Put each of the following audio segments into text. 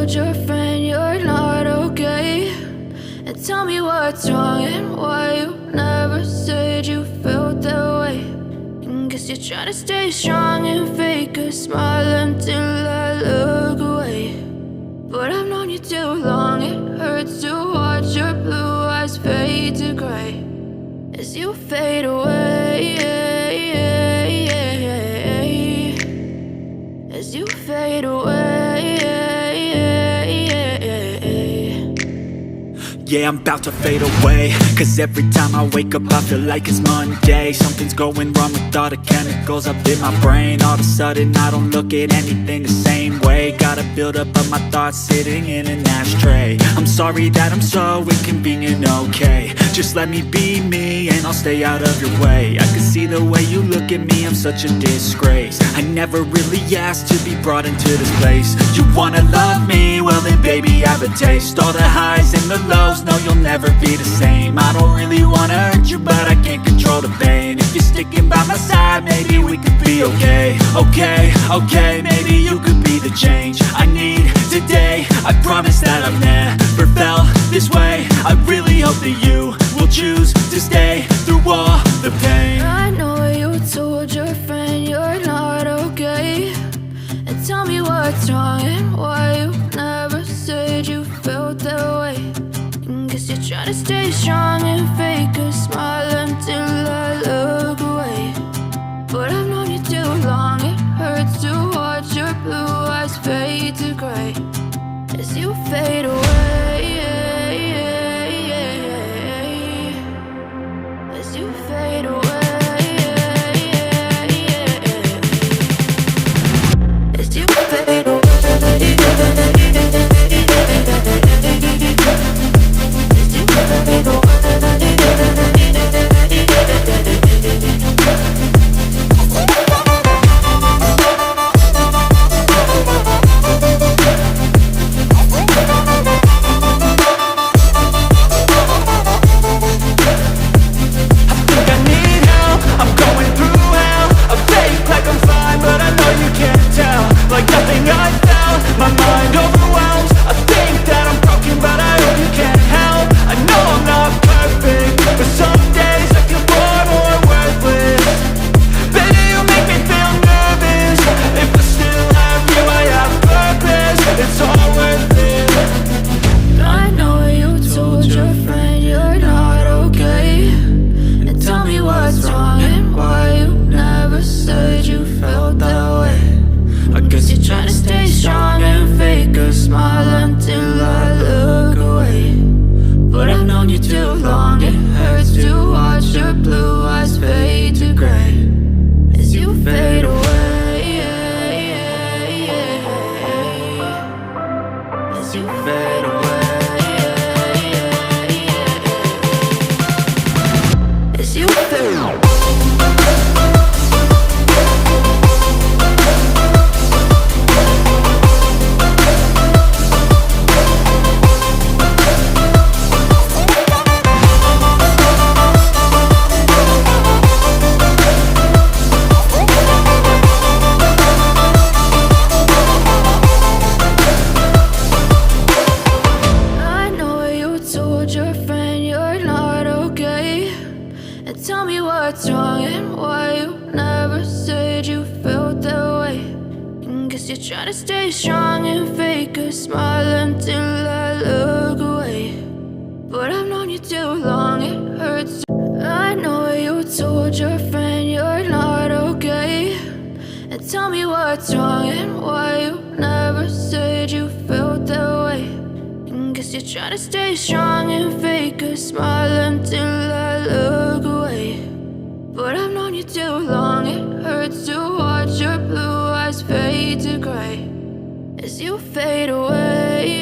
told your friend you're not okay? And tell me what's wrong and why you never said you felt that way. And guess you're trying to stay strong and fake a smile until I look away. But I've known you too long, it hurts to watch your blue eyes fade to gray as you fade away, as you fade away. Yeah, I'm about to fade away, cause every time I wake up I feel like it's Monday. Something's going wrong with all the chemicals up in my brain. All of a sudden I don't look at anything the same way. Got a build up of my thoughts sitting in an ashtray. I'm sorry that I'm so inconvenient, okay? Just let me be me and I'll stay out of your way. I can see the way you look at me, I'm such a disgrace. I never really asked to be brought into this place. You wanna love me? Well then baby I have a taste. All the highs and the lows, no you'll never be the same. I don't really wanna hurt you but I can't control the pain. If you're sticking by my side maybe we could be okay. Okay, maybe you could be the change I need today. I promise that I've never felt this way. I really hope that you will choose to stay through all the pain. I know you told your friend you're not okay. And tell me what's wrong and why you never said you felt that way. And guess you're trying to stay strong and fake a smile until I look away. But I've known you too long, it hurts to watch your blue eyes fade to gray as you fade away, as you fade away, as you fade away. Try to stay strong and fake a smile until I look away. But I've known you too long, it hurts to watch your blue eyes fade to gray as you fade away,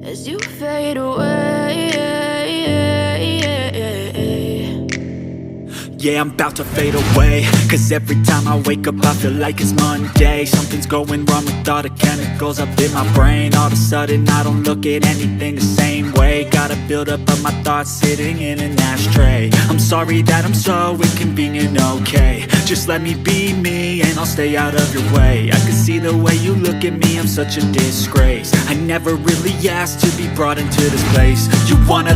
as you fade away. Yeah, I'm about to fade away, cause every time I wake up I feel like it's Monday. Something's going wrong with all the chemicals up in my brain. All of a sudden I don't look at anything the same way. Got a build up of my thoughts sitting in an ashtray. I'm sorry that I'm so inconvenient, okay? Just let me be me and and I'll stay out of your way. I can see the way you look at me, I'm such a disgrace. I never really asked to be brought into this place. You wanna